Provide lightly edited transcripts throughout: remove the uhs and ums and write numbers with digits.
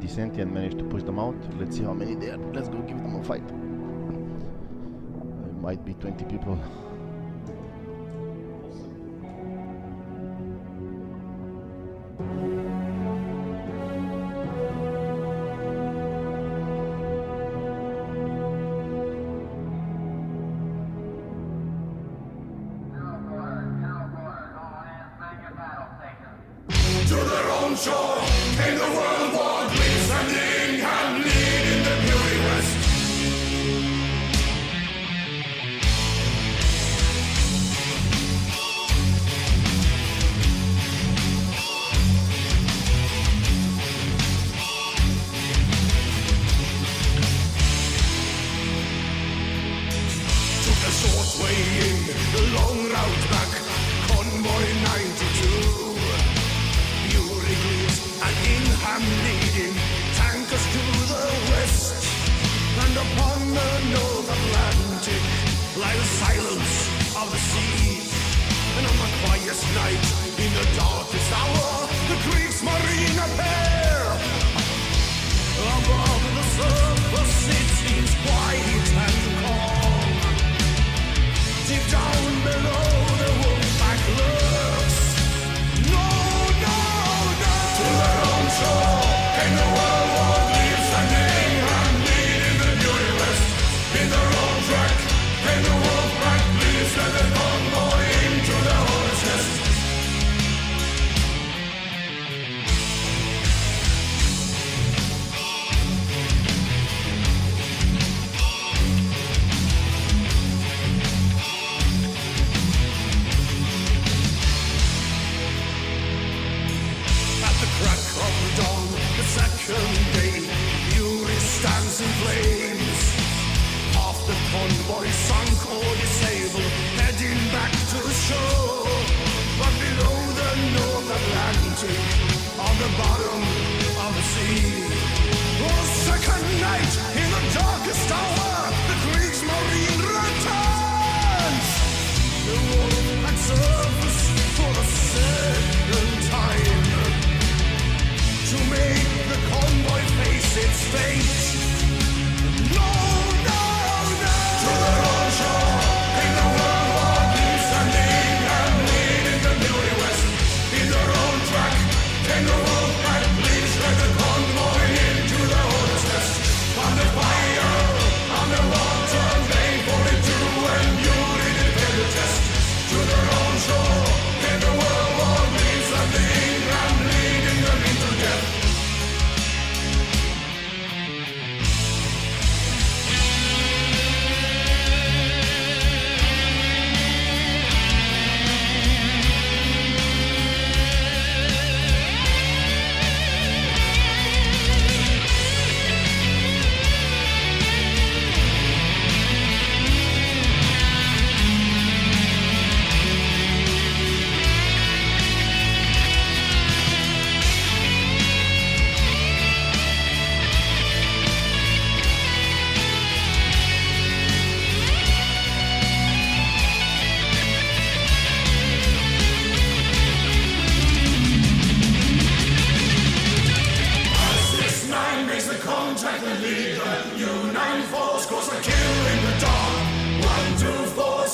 descent and managed to push them out. Let's see how many there. Let's go give them a fight. There might be 20 people. To their own shore came the World War Greece and England lead in the beauty west. Took a short way in, the long route back, convoy 92. And Ingham leading tankers to the west, and upon the North Atlantic lie the silence of the sea. And on the quietest night, in the darkest hour, the Kriegsmarine appear. Above the surface it seems quiet and calm. Deep down below the wolfpack lurks. Came the World War Greece and England lead in the beauty west. In their own track came the wolfpack, please let the convoy into the hornet's nest. At the crack of dawn, the second day, Fury stands in flames. Half the convoy sunk or disabled, heading back to shore. But below the North Atlantic, on the bottom of the sea, for a second night, in the darkest hour, the Kriegsmarine returns. The wolfpack surface for the second time, to make the convoy face its fate. No, no, no! To their own shore came the World War Greece and England lead in the beauty west. In their own track came the wolfpack, please let the convoy into the hornet's nest. Under fire, underwater, May 42 and beauty did the test. To their own shore came the World War Greece and England leading them into death.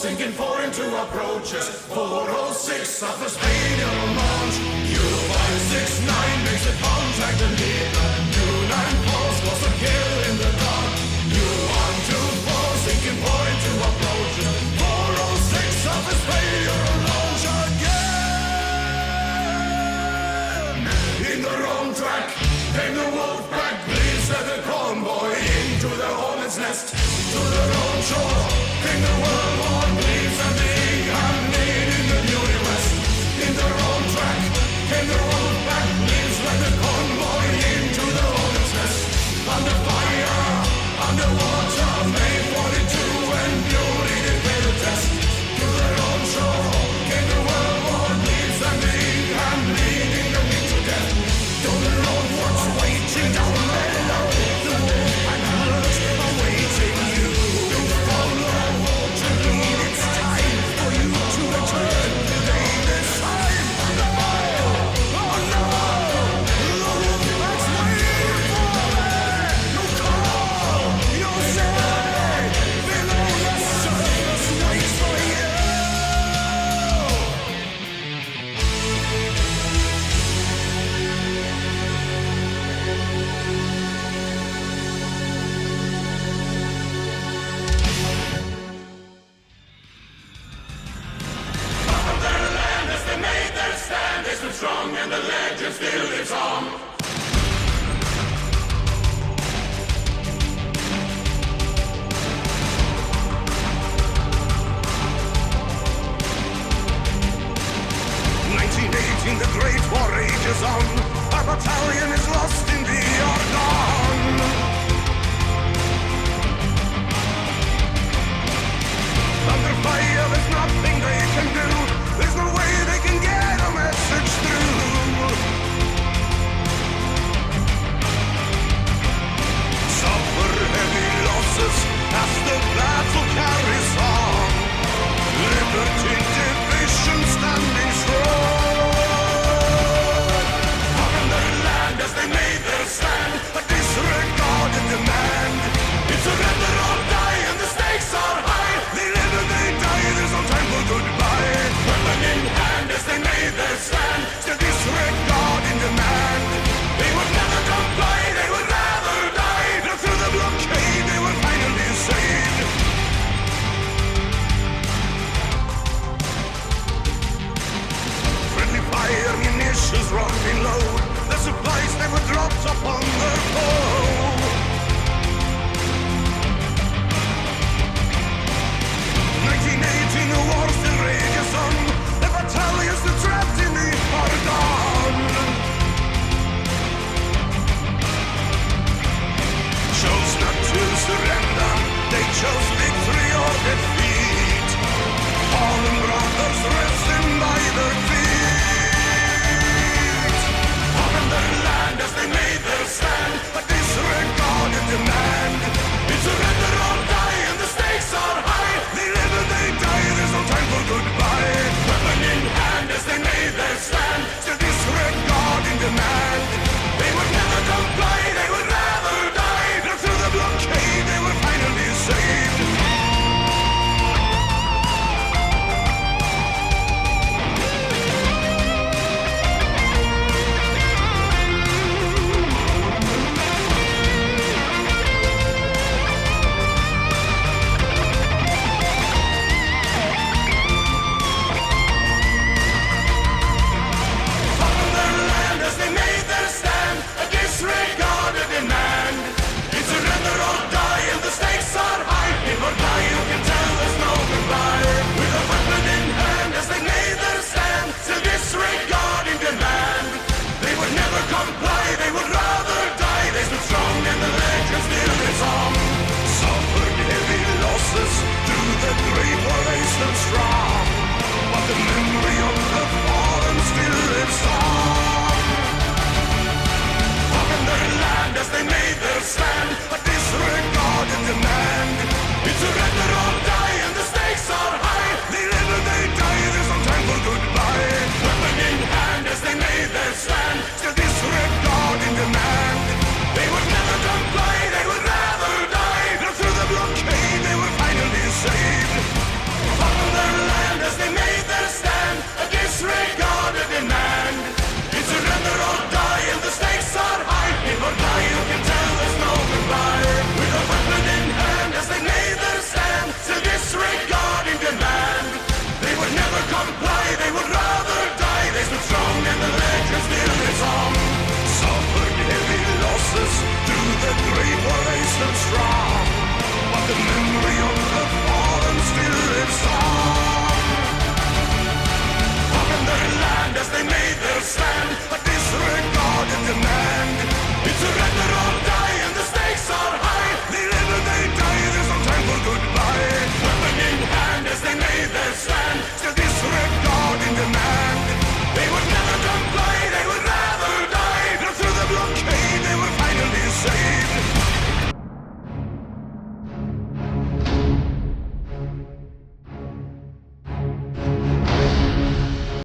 Sinking 4 into approaches, 406 suffers failure on launch. U569 makes a contact and lead. U94 scores a kill in the dark. U124 sinking 4 into approaches, 406 suffers failure on launch again. In the wrong track came the wolfpack, please let the convoy into the hornet's nest. To the wrong shore came the World War Greece and England lead in the beauty west. In the wrong track came the wolfpack, please let the convoy into the hornet's nest. Under fire, underwater, May 42 and beauty did pay the test. To the wrong shore came the World War Greece and England leading them into death. Don't know what's waiting down below. The wolfpack lurks awaiting you. Don't follow what you do. rages on. Our battalion is lost in the Argonne. Under fire, there's nothing they can do. There's no way they can get a message through. Suffer heavy losses as the battle carries on. Liberty division standing strong. On their land as they made their stand, a disregarded demand. It's surrender or die and the stakes are high. They live and they die, there's no time for goodbye. Weapon in hand as they made their stand, still disregarding demand. They would never comply, they would rather die. Now through the blockade they were finally saved. Friendly fire munitions running low. The supplies they were dropped upon their foe. 1918, the war still rages on. The battalions still trapped in the Argonne. Chose not to surrender. They chose victory or defeat. Fallen brothers resting by their feet. On their land as they made their stand, a disregarded demand. It's surrender or die and the stakes are high. They live and they die, there's no time for goodbye. Weapon in hand as they made their stand, still disregarding demand. They would never comply, they would rather die. Now through the blockade they were finally saved. Through the great war they stood strong, but the memory